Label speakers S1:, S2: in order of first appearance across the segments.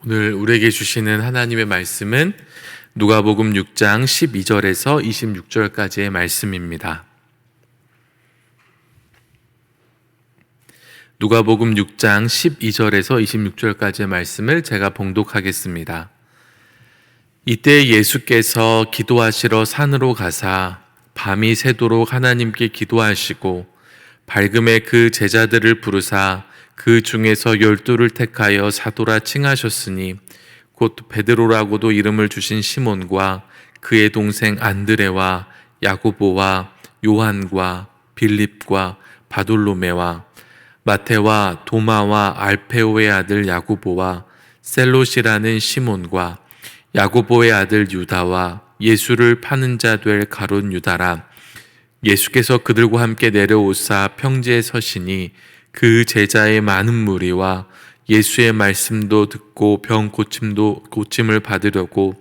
S1: 오늘 우리에게 주시는 하나님의 말씀은 누가복음 6장 12절에서 26절까지의 말씀입니다. 누가복음 6장 12절에서 26절까지의 말씀을 제가 봉독하겠습니다. 이때 예수께서 기도하시러 산으로 가사 밤이 새도록 하나님께 기도하시고 밝음에 그 제자들을 부르사 그 중에서 12를 택하여 사도라 칭하셨으니 곧 베드로라고도 이름을 주신 시몬과 그의 동생 안드레와 야고보와 요한과 빌립과 바돌로메와 마테와 도마와 알페오의 아들 야고보와 셀롯이라는 시몬과 야고보의 아들 유다와 예수를 파는 자 될 가룟 유다라. 예수께서 그들과 함께 내려오사 평지에 서시니 그 제자의 많은 무리와 예수의 말씀도 듣고 병 고침을 받으려고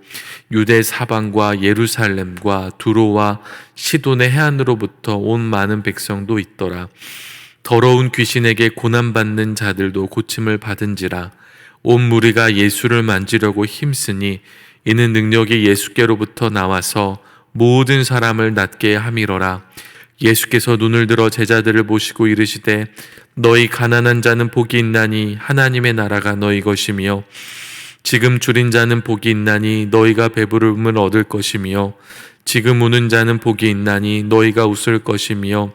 S1: 유대 사방과 예루살렘과 두로와 시돈의 해안으로부터 온 많은 백성도 있더라. 더러운 귀신에게 고난받는 자들도 고침을 받은지라. 온 무리가 예수를 만지려고 힘쓰니 이는 능력이 예수께로부터 나와서 모든 사람을 낫게 함이러라. 예수께서 눈을 들어 제자들을 보시고 이르시되 너희 가난한 자는 복이 있나니 하나님의 나라가 너희 것이며 지금 줄인 자는 복이 있나니 너희가 배부름을 얻을 것이며 지금 우는 자는 복이 있나니 너희가 웃을 것이며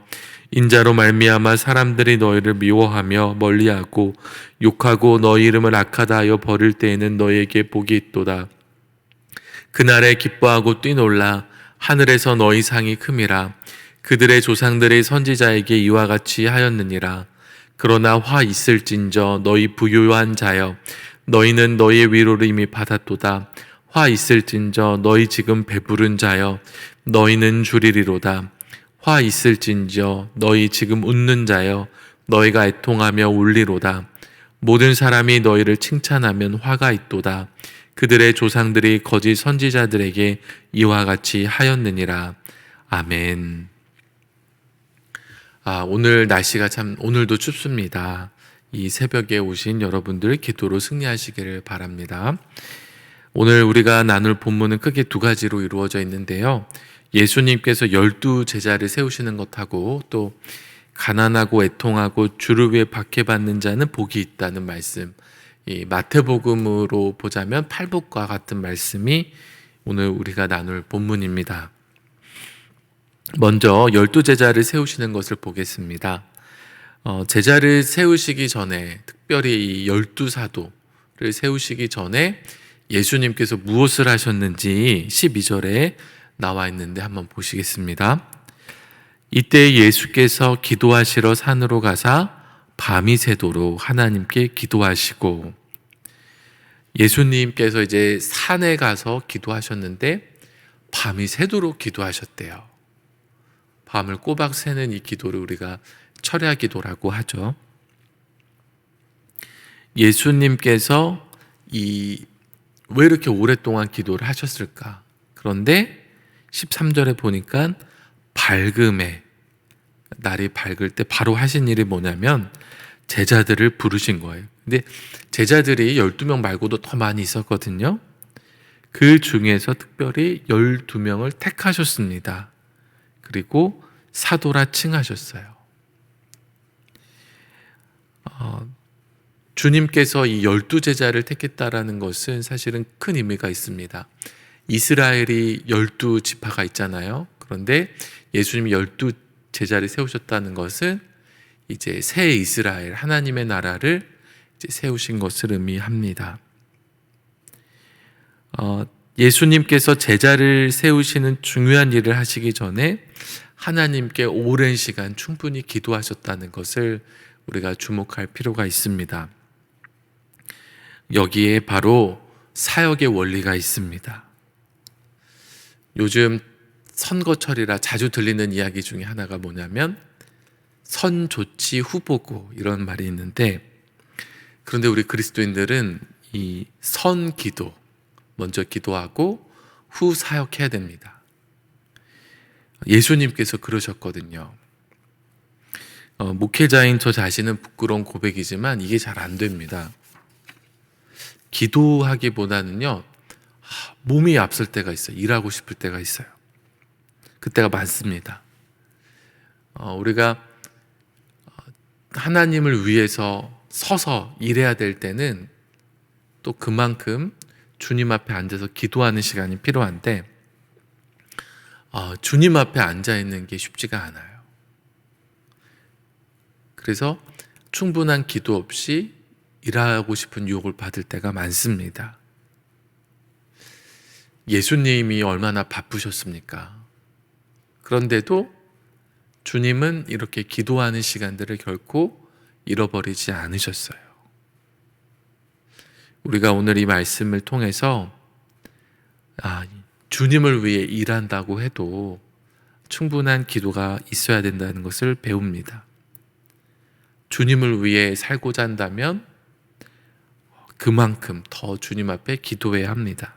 S1: 인자로 말미암아 사람들이 너희를 미워하며 멀리하고 욕하고 너희 이름을 악하다 하여 버릴 때에는 너희에게 복이 있도다. 그날에 기뻐하고 뛰놀라. 하늘에서 너희 상이 큼이라. 그들의 조상들의 선지자에게 이와 같이 하였느니라. 그러나 화 있을진저 너희 부유한 자여 너희는 너희의 위로를 이미 받았도다. 화 있을진저 너희 지금 배부른 자여 너희는 주리리로다. 화 있을진저 너희 지금 웃는 자여 너희가 애통하며 울리로다. 모든 사람이 너희를 칭찬하면 화가 있도다. 그들의 조상들이 거짓 선지자들에게 이와 같이 하였느니라. 아멘. 오늘 날씨가 오늘도 춥습니다. 이 새벽에 오신 여러분들 기도로 승리하시기를 바랍니다. 오늘 우리가 나눌 본문은 크게 두 가지로 이루어져 있는데요. 예수님께서 12 제자를 세우시는 것하고 또 가난하고 애통하고 주를 위해 박해받는 자는 복이 있다는 말씀, 이 마태복음으로 보자면 팔복과 같은 말씀이 오늘 우리가 나눌 본문입니다. 먼저 12 제자를 세우시는 것을 보겠습니다. 제자를 세우시기 전에, 특별히 이 12 사도를 세우시기 전에 예수님께서 무엇을 하셨는지 12절에 나와 있는데 한번 보시겠습니다. 이때 예수께서 기도하시러 산으로 가사 밤이 새도록 하나님께 기도하시고, 예수님께서 이제 산에 가서 기도하셨는데 밤이 새도록 기도하셨대요. 밤을 꼬박 새는 이 기도를 우리가 철야 기도라고 하죠. 예수님께서 왜 이렇게 오랫동안 기도를 하셨을까? 그런데 13절에 보니까 밝음에, 날이 밝을 때 바로 하신 일이 뭐냐면 제자들을 부르신 거예요. 근데 제자들이 12명 말고도 더 많이 있었거든요. 그 중에서 특별히 12명을 택하셨습니다. 그리고 사도라 칭하셨어요. 주님께서 이 12 제자를 택했다라는 것은 사실은 큰 의미가 있습니다. 이스라엘이 12 지파가 있잖아요. 그런데 예수님이 12 제자를 세우셨다는 것은 이제 새 이스라엘, 하나님의 나라를 이제 세우신 것을 의미합니다. 예수님께서 제자를 세우시는 중요한 일을 하시기 전에 하나님께 오랜 시간 충분히 기도하셨다는 것을 우리가 주목할 필요가 있습니다. 여기에 바로 사역의 원리가 있습니다. 요즘 선거철이라 자주 들리는 이야기 중에 하나가 뭐냐면 선 좋지 후 보고, 이런 말이 있는데, 그런데 우리 그리스도인들은 이 선 기도, 먼저 기도하고 후 사역해야 됩니다. 예수님께서 그러셨거든요. 목회자인 저 자신은 부끄러운 고백이지만 이게 잘 안 됩니다. 기도하기보다는요, 몸이 앞설 때가 있어요. 일하고 싶을 때가 있어요. 그때가 많습니다. 우리가 하나님을 위해서 서서 일해야 될 때는 또 그만큼 주님 앞에 앉아서 기도하는 시간이 필요한데, 주님 앞에 앉아 있는 게 쉽지가 않아요. 그래서 충분한 기도 없이 일하고 싶은 유혹을 받을 때가 많습니다. 예수님이 얼마나 바쁘셨습니까? 그런데도 주님은 이렇게 기도하는 시간들을 결코 잃어버리지 않으셨어요. 우리가 오늘 이 말씀을 통해서 주님을 위해 일한다고 해도 충분한 기도가 있어야 된다는 것을 배웁니다. 주님을 위해 살고자 한다면 그만큼 더 주님 앞에 기도해야 합니다.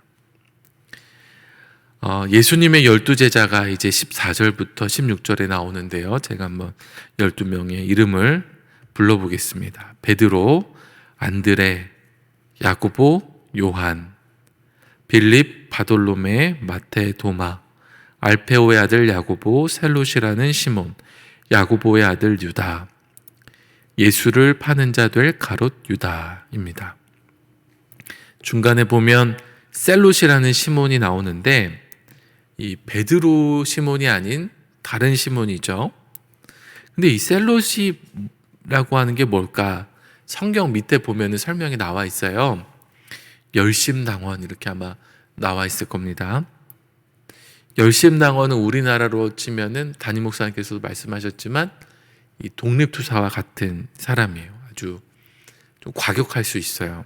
S1: 예수님의 12제자가 이제 14절부터 16절에 나오는데요. 제가 한번 12명의 이름을 불러보겠습니다. 베드로, 안드레, 야고보, 요한, 빌립, 바돌로메, 마테, 도마, 알페오의 아들 야고보, 셀롯이라는 시몬, 야고보의 아들 유다, 예수를 파는 자 될 가롯 유다입니다. 중간에 보면 셀롯이라는 시몬이 나오는데 이 베드로 시몬이 아닌 다른 시몬이죠. 근데 이 셀롯이라고 하는 게 뭘까? 성경 밑에 보면 설명이 나와 있어요. 열심당원 이렇게 아마 나와 있을 겁니다. 열심당원은 우리나라로 치면은 담임 목사님께서도 말씀하셨지만 이 독립투사와 같은 사람이에요. 아주 좀 과격할 수 있어요.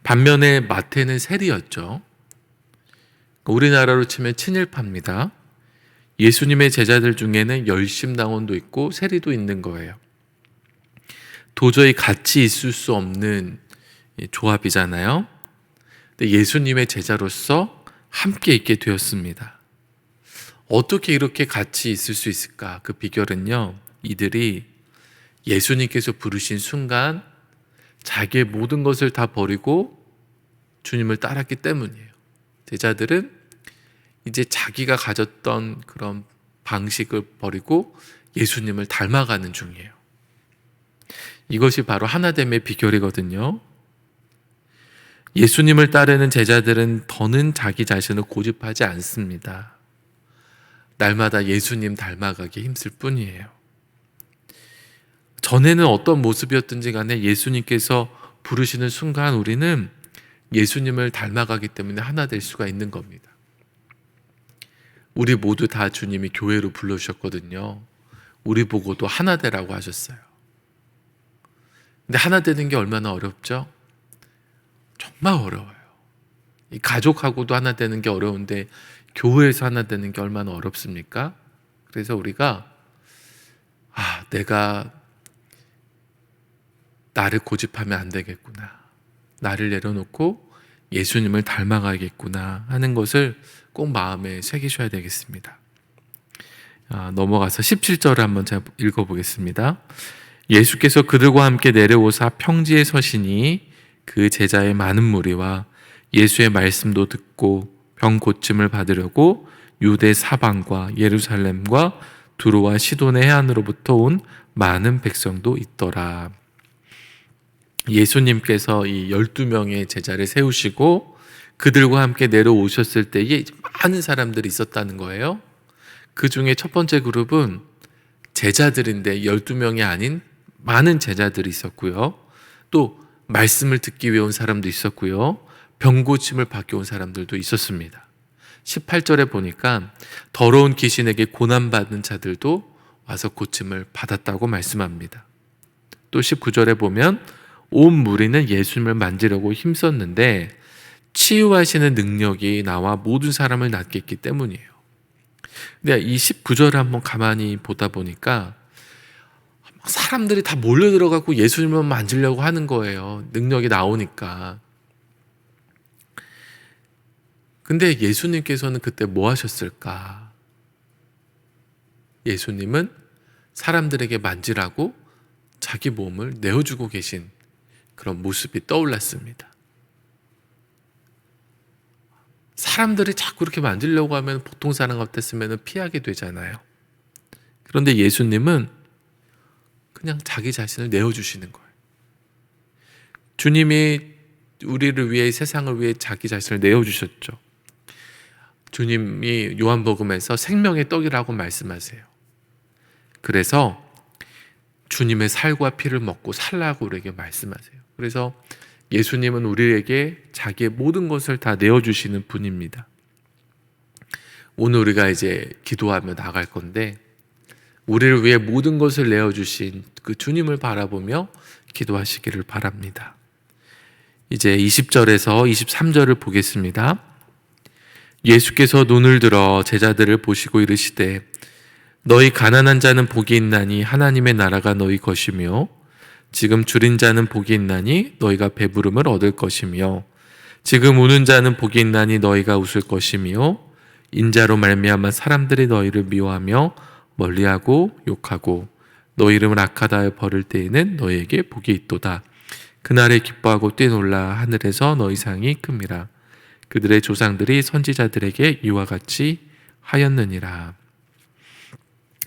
S1: 반면에 마태는 세리였죠. 우리나라로 치면 친일파입니다. 예수님의 제자들 중에는 열심당원도 있고 세리도 있는 거예요. 도저히 같이 있을 수 없는 조합이잖아요. 근데 예수님의 제자로서 함께 있게 되었습니다. 어떻게 이렇게 같이 있을 수 있을까? 그 비결은요, 이들이 예수님께서 부르신 순간 자기의 모든 것을 다 버리고 주님을 따랐기 때문이에요. 제자들은 이제 자기가 가졌던 그런 방식을 버리고 예수님을 닮아가는 중이에요. 이것이 바로 하나됨의 비결이거든요. 예수님을 따르는 제자들은 더는 자기 자신을 고집하지 않습니다. 날마다 예수님 닮아가기 힘쓸 뿐이에요. 전에는 어떤 모습이었든지 간에 예수님께서 부르시는 순간 우리는 예수님을 닮아가기 때문에 하나 될 수가 있는 겁니다. 우리 모두 다 주님이 교회로 불러주셨거든요. 우리 보고도 하나 되라고 하셨어요. 근데 하나 되는 게 얼마나 어렵죠? 정말 어려워요. 이 가족하고도 하나 되는 게 어려운데 교회에서 하나 되는 게 얼마나 어렵습니까? 그래서 우리가 내가 나를 고집하면 안 되겠구나. 나를 내려놓고 예수님을 닮아가야겠구나 하는 것을 꼭 마음에 새기셔야 되겠습니다. 넘어가서 17절을 한번 제가 읽어보겠습니다. 예수께서 그들과 함께 내려오사 평지에 서시니 그 제자의 많은 무리와 예수의 말씀도 듣고 병 고침을 받으려고 유대 사방과 예루살렘과 두로와 시돈의 해안으로부터 온 많은 백성도 있더라. 예수님께서 이 12명의 제자를 세우시고 그들과 함께 내려오셨을 때에 많은 사람들이 있었다는 거예요. 그 중에 첫 번째 그룹은 제자들인데 12명이 아닌 많은 제자들이 있었고요. 또 말씀을 듣기 위해 온 사람도 있었고요. 병 고침을 받기 온 사람들도 있었습니다. 18절에 보니까 더러운 귀신에게 고난받은 자들도 와서 고침을 받았다고 말씀합니다. 또 19절에 보면 온 무리는 예수님을 만지려고 힘썼는데 치유하시는 능력이 나와 모든 사람을 낫게 했기 때문이에요. 근데 이 19절을 한번 가만히 보다 보니까 사람들이 다 몰려 들어가고 예수님을 만지려고 하는 거예요. 능력이 나오니까. 근데 예수님께서는 그때 뭐 하셨을까? 예수님은 사람들에게 만지라고 자기 몸을 내어주고 계신 그런 모습이 떠올랐습니다. 사람들이 자꾸 그렇게 만들려고 하면 보통 사람 같았으면 피하게 되잖아요. 그런데 예수님은 그냥 자기 자신을 내어주시는 거예요. 주님이 우리를 위해, 세상을 위해 자기 자신을 내어주셨죠. 주님이 요한복음에서 생명의 떡이라고 말씀하세요. 그래서 주님의 살과 피를 먹고 살라고 우리에게 말씀하세요. 그래서 예수님은 우리에게 자기의 모든 것을 다 내어주시는 분입니다. 오늘 우리가 이제 기도하며 나갈 건데, 우리를 위해 모든 것을 내어주신 그 주님을 바라보며 기도하시기를 바랍니다. 이제 20절에서 23절을 보겠습니다. 예수께서 눈을 들어 제자들을 보시고 이르시되 너희 가난한 자는 복이 있나니 하나님의 나라가 너희 것이며 지금 줄인 자는 복이 있나니 너희가 배부름을 얻을 것이며 지금 우는 자는 복이 있나니 너희가 웃을 것이며 인자로 말미암아 사람들이 너희를 미워하며 멀리하고 욕하고 너희 이름을 악하다 하여 버릴 때에는 너희에게 복이 있도다. 그날에 기뻐하고 뛰놀라 하늘에서 너희 상이 큼이라. 그들의 조상들이 선지자들에게 이와 같이 하였느니라.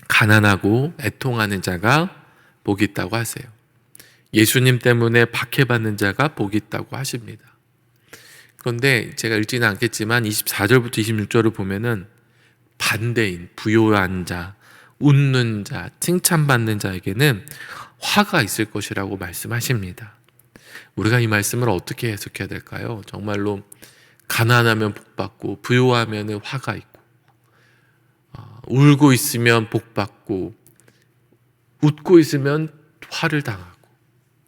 S1: 가난하고 애통하는 자가 복이 있다고 하세요. 예수님 때문에 박해받는 자가 복이 있다고 하십니다. 그런데 제가 읽지는 않겠지만 24절부터 26절을 보면은 반대인, 부요한 자, 웃는 자, 칭찬받는 자에게는 화가 있을 것이라고 말씀하십니다. 우리가 이 말씀을 어떻게 해석해야 될까요? 정말로 가난하면 복받고 부요하면 화가 있고 울고 있으면 복받고 웃고 있으면 화를 당하고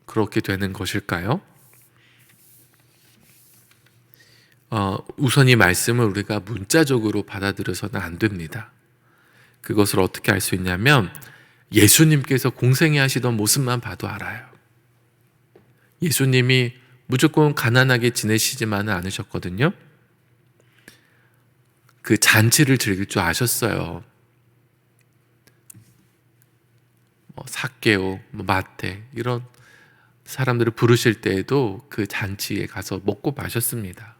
S1: 그렇게 되는 것일까요? 우선 이 말씀을 우리가 문자적으로 받아들여서는 안 됩니다. 그것을 어떻게 알 수 있냐면 예수님께서 공생애 하시던 모습만 봐도 알아요. 예수님이 무조건 가난하게 지내시지만은 않으셨거든요. 그 잔치를 즐길 줄 아셨어요. 삭개오, 마태 이런 사람들을 부르실 때에도 그 잔치에 가서 먹고 마셨습니다.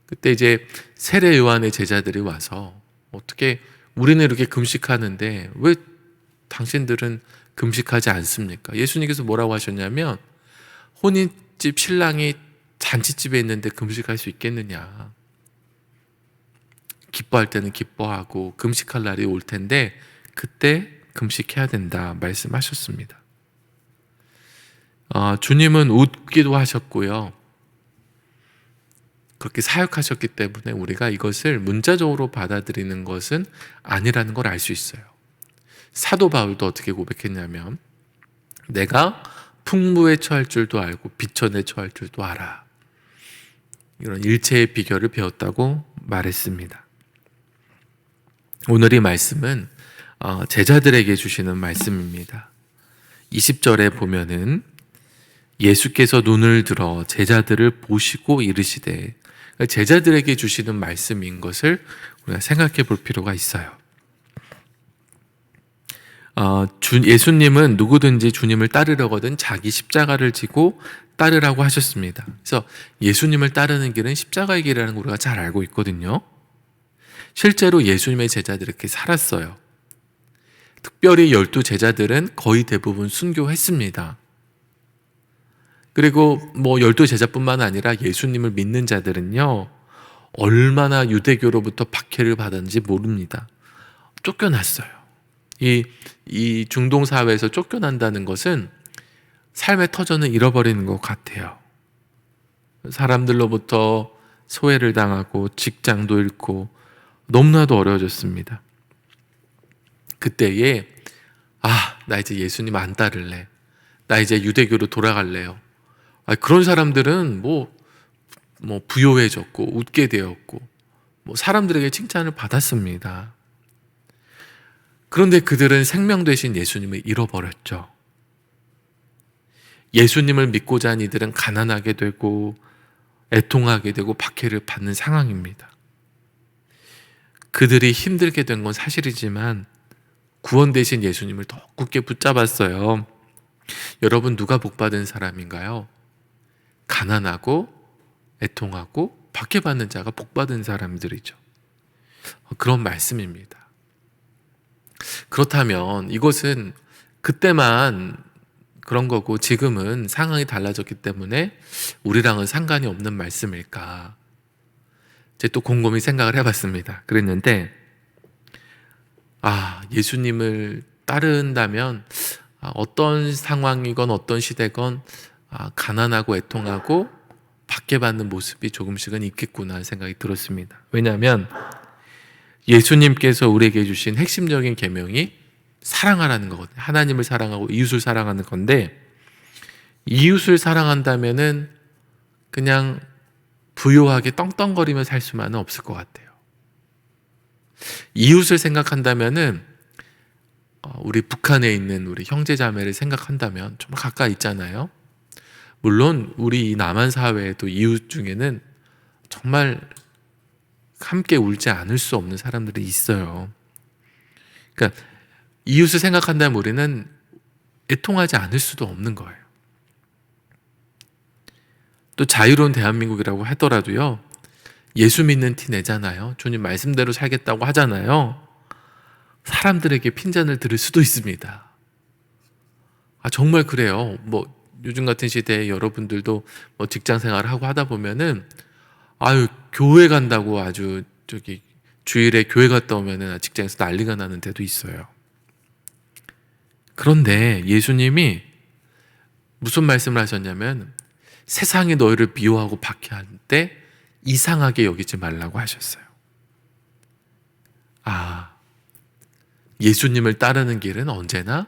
S1: 그때 이제 세례 요한의 제자들이 와서 어떻게 우리는 이렇게 금식하는데 왜 당신들은 금식하지 않습니까? 예수님께서 뭐라고 하셨냐면 혼인집 신랑이 잔치집에 있는데 금식할 수 있겠느냐. 기뻐할 때는 기뻐하고 금식할 날이 올 텐데 그때 금식해야 된다 말씀하셨습니다. 주님은 웃기도 하셨고요. 그렇게 사역하셨기 때문에 우리가 이것을 문자적으로 받아들이는 것은 아니라는 걸 알 수 있어요. 사도 바울도 어떻게 고백했냐면 내가 풍부에 처할 줄도 알고 비천에 처할 줄도 알아. 이런 일체의 비결을 배웠다고 말했습니다. 오늘 이 말씀은 제자들에게 주시는 말씀입니다. 20절에 보면은 예수께서 눈을 들어 제자들을 보시고 이르시되 제자들에게 주시는 말씀인 것을 우리가 생각해 볼 필요가 있어요. 예수님은 누구든지 주님을 따르려거든 자기 십자가를 지고 따르라고 하셨습니다. 그래서 예수님을 따르는 길은 십자가의 길이라는 걸 우리가 잘 알고 있거든요. 실제로 예수님의 제자들이 이렇게 살았어요. 특별히 12 제자들은 거의 대부분 순교했습니다. 그리고 12 제자뿐만 아니라 예수님을 믿는 자들은요, 얼마나 유대교로부터 박해를 받았는지 모릅니다. 쫓겨났어요. 이 중동 사회에서 쫓겨난다는 것은 삶의 터전을 잃어버리는 것 같아요. 사람들로부터 소외를 당하고 직장도 잃고 너무나도 어려워졌습니다. 그때에 나 이제 예수님 안 따를래. 나 이제 유대교로 돌아갈래요. 그런 사람들은 부요해졌고 웃게 되었고 사람들에게 칭찬을 받았습니다. 그런데 그들은 생명 되신 예수님을 잃어버렸죠. 예수님을 믿고자 한 이들은 가난하게 되고 애통하게 되고 박해를 받는 상황입니다. 그들이 힘들게 된 건 사실이지만 구원 되신 예수님을 더 굳게 붙잡았어요. 여러분, 누가 복받은 사람인가요? 가난하고 애통하고 박해받는 자가 복받은 사람들이죠. 그런 말씀입니다. 그렇다면 이것은 그때만 그런 거고 지금은 상황이 달라졌기 때문에 우리랑은 상관이 없는 말씀일까? 제가 또 곰곰이 생각을 해봤습니다. 그랬는데 예수님을 따른다면 어떤 상황이건 어떤 시대건 가난하고 애통하고 박해받는 모습이 조금씩은 있겠구나 하는 생각이 들었습니다. 왜냐하면 예수님께서 우리에게 주신 핵심적인 계명이 사랑하라는 거거든요. 하나님을 사랑하고 이웃을 사랑하는 건데, 이웃을 사랑한다면은 그냥 부요하게 떵떵거리며 살 수만은 없을 것 같아요. 이웃을 생각한다면은 우리 북한에 있는 우리 형제자매를 생각한다면 정말 가까이 있잖아요. 물론 우리 남한 사회에도 이웃 중에는 정말 함께 울지 않을 수 없는 사람들이 있어요. 그러니까 이웃을 생각한다면 우리는 애통하지 않을 수도 없는 거예요. 또 자유로운 대한민국이라고 하더라도요, 예수 믿는 티 내잖아요. 주님 말씀대로 살겠다고 하잖아요. 사람들에게 핀잔을 들을 수도 있습니다. 정말 그래요. 요즘 같은 시대에 여러분들도 직장 생활을 하고 하다 보면은 교회 간다고 아주 주일에 교회 갔다 오면은 직장에서 난리가 나는 데도 있어요. 그런데 예수님이 무슨 말씀을 하셨냐면, 세상이 너희를 미워하고 박해할 때 이상하게 여기지 말라고 하셨어요. 예수님을 따르는 길은 언제나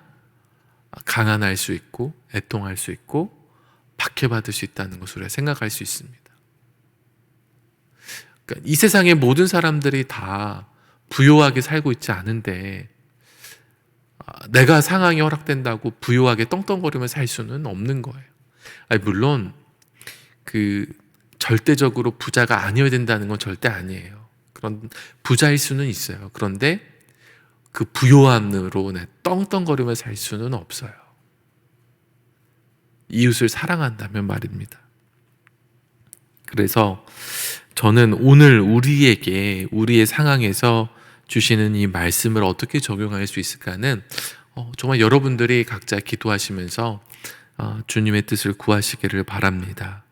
S1: 가난할 수 있고 애통할 수 있고 박해받을 수 있다는 것을 우리가 생각할 수 있습니다. 그러니까 이 세상의 모든 사람들이 다 부요하게 살고 있지 않은데 내가 상황이 허락된다고 부요하게 떵떵거리며 살 수는 없는 거예요. 물론 절대적으로 부자가 아니어야 된다는 건 절대 아니에요. 그런 부자일 수는 있어요. 그런데 그 부요함으로 떵떵거리며 살 수는 없어요. 이웃을 사랑한다면 말입니다. 그래서 저는 오늘 우리에게 우리의 상황에서 주시는 이 말씀을 어떻게 적용할 수 있을까는 정말 여러분들이 각자 기도하시면서 주님의 뜻을 구하시기를 바랍니다.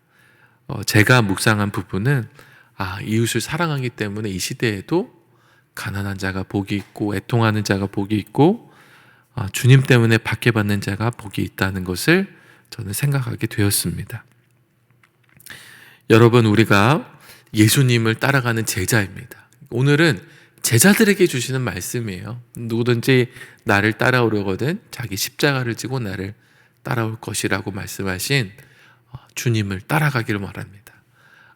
S1: 제가 묵상한 부분은 이웃을 사랑하기 때문에 이 시대에도 가난한 자가 복이 있고 애통하는 자가 복이 있고 주님 때문에 박해받는 자가 복이 있다는 것을 저는 생각하게 되었습니다. 여러분, 우리가 예수님을 따라가는 제자입니다. 오늘은 제자들에게 주시는 말씀이에요. 누구든지 나를 따라오려거든 자기 십자가를 지고 나를 따라올 것이라고 말씀하신 주님을 따라가기를 말합니다.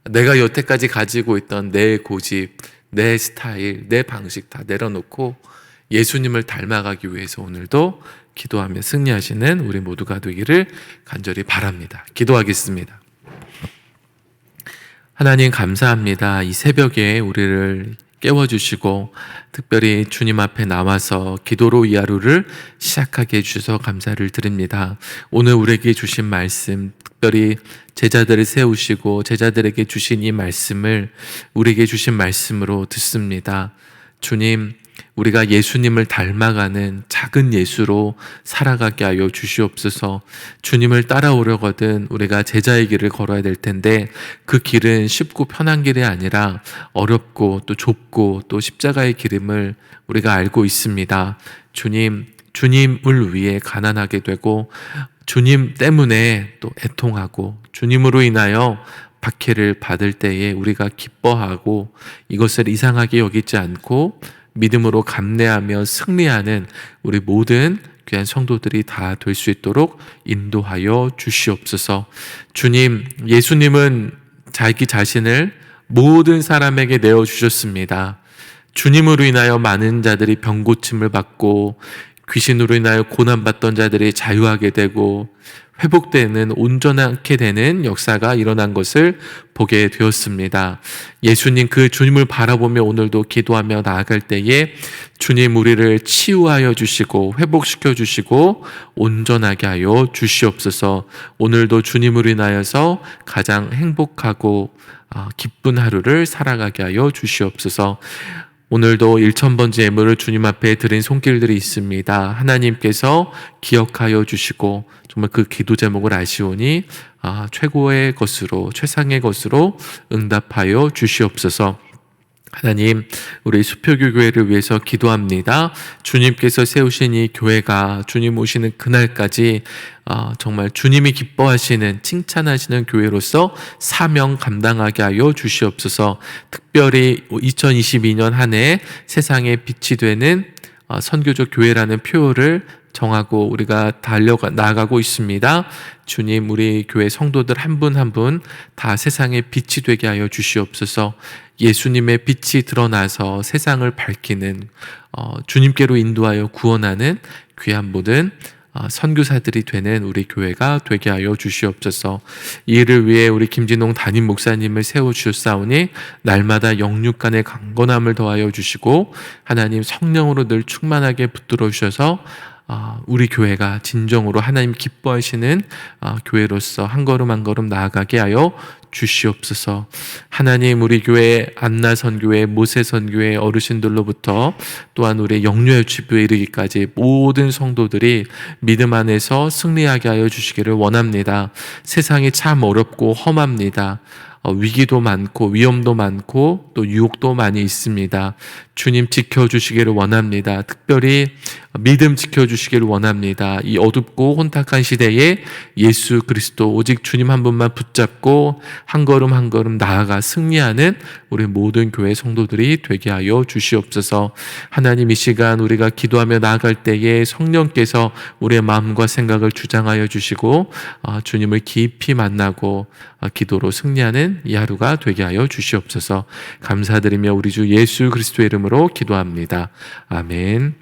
S1: 내가 여태까지 가지고 있던 내 고집, 내 스타일, 내 방식 다 내려놓고 예수님을 닮아가기 위해서 오늘도 기도하며 승리하시는 우리 모두가 되기를 간절히 바랍니다. 기도하겠습니다. 하나님 감사합니다. 이 새벽에 우리를 깨워주시고 특별히 주님 앞에 나와서 기도로 이 하루를 시작하게 해주셔서 감사를 드립니다. 오늘 우리에게 주신 말씀, 특별히 제자들을 세우시고 제자들에게 주신 이 말씀을 우리에게 주신 말씀으로 듣습니다. 주님, 우리가 예수님을 닮아가는 작은 예수로 살아가게 하여 주시옵소서. 주님을 따라오려거든 우리가 제자의 길을 걸어야 될 텐데 그 길은 쉽고 편한 길이 아니라 어렵고 또 좁고 또 십자가의 길임을 우리가 알고 있습니다. 주님, 주님을 위해 가난하게 되고 주님 때문에 또 애통하고 주님으로 인하여 박해를 받을 때에 우리가 기뻐하고 이것을 이상하게 여기지 않고 믿음으로 감내하며 승리하는 우리 모든 귀한 성도들이 다 될 수 있도록 인도하여 주시옵소서. 주님, 예수님은 자기 자신을 모든 사람에게 내어주셨습니다. 주님으로 인하여 많은 자들이 병고침을 받고 귀신으로 인하여 고난받던 자들이 자유하게 되고 회복되는 온전하게 되는 역사가 일어난 것을 보게 되었습니다. 예수님 그 주님을 바라보며 오늘도 기도하며 나아갈 때에 주님 우리를 치유하여 주시고 회복시켜 주시고 온전하게 하여 주시옵소서. 오늘도 주님을 인하여서 가장 행복하고 기쁜 하루를 살아가게 하여 주시옵소서. 오늘도 1000번째 예물을 주님 앞에 드린 손길들이 있습니다. 하나님께서 기억하여 주시고 정말 그 기도 제목을 아시오니 최고의 것으로 최상의 것으로 응답하여 주시옵소서. 하나님, 우리 수표교 교회를 위해서 기도합니다. 주님께서 세우신 이 교회가 주님 오시는 그날까지 정말 주님이 기뻐하시는 칭찬하시는 교회로서 사명 감당하게 하여 주시옵소서. 특별히 2022년 한 해 세상에 빛이 되는 선교적 교회라는 표어를 정하고 우리가 나아가고 있습니다. 주님, 우리 교회 성도들 한 분 한 분 다 세상에 빛이 되게 하여 주시옵소서. 예수님의 빛이 드러나서 세상을 밝히는 주님께로 인도하여 구원하는 귀한 모든 선교사들이 되는 우리 교회가 되게 하여 주시옵소서. 이 일을 위해 우리 김진홍 담임 목사님을 세워주셨사오니 날마다 영육간의 강건함을 더하여 주시고 하나님 성령으로 늘 충만하게 붙들어 주셔서 우리 교회가 진정으로 하나님 기뻐하시는 교회로서 한 걸음 한 걸음 나아가게 하여 주시옵소서. 하나님 우리 교회 안나 선교회, 모세 선교회 어르신들로부터 또한 우리 영유아 유치부에 이르기까지 모든 성도들이 믿음 안에서 승리하게 하여 주시기를 원합니다. 세상이 참 어렵고 험합니다. 위기도 많고 위험도 많고 또 유혹도 많이 있습니다. 주님 지켜주시기를 원합니다. 특별히 믿음 지켜주시기를 원합니다. 이 어둡고 혼탁한 시대에 예수 그리스도 오직 주님 한 분만 붙잡고 한 걸음 한 걸음 나아가 승리하는 우리 모든 교회 성도들이 되게 하여 주시옵소서. 하나님 이 시간 우리가 기도하며 나아갈 때에 성령께서 우리의 마음과 생각을 주장하여 주시고 주님을 깊이 만나고 기도로 승리하는 이 하루가 되게 하여 주시옵소서. 감사드리며 우리 주 예수 그리스도의 이름으로 기도합니다. 아멘.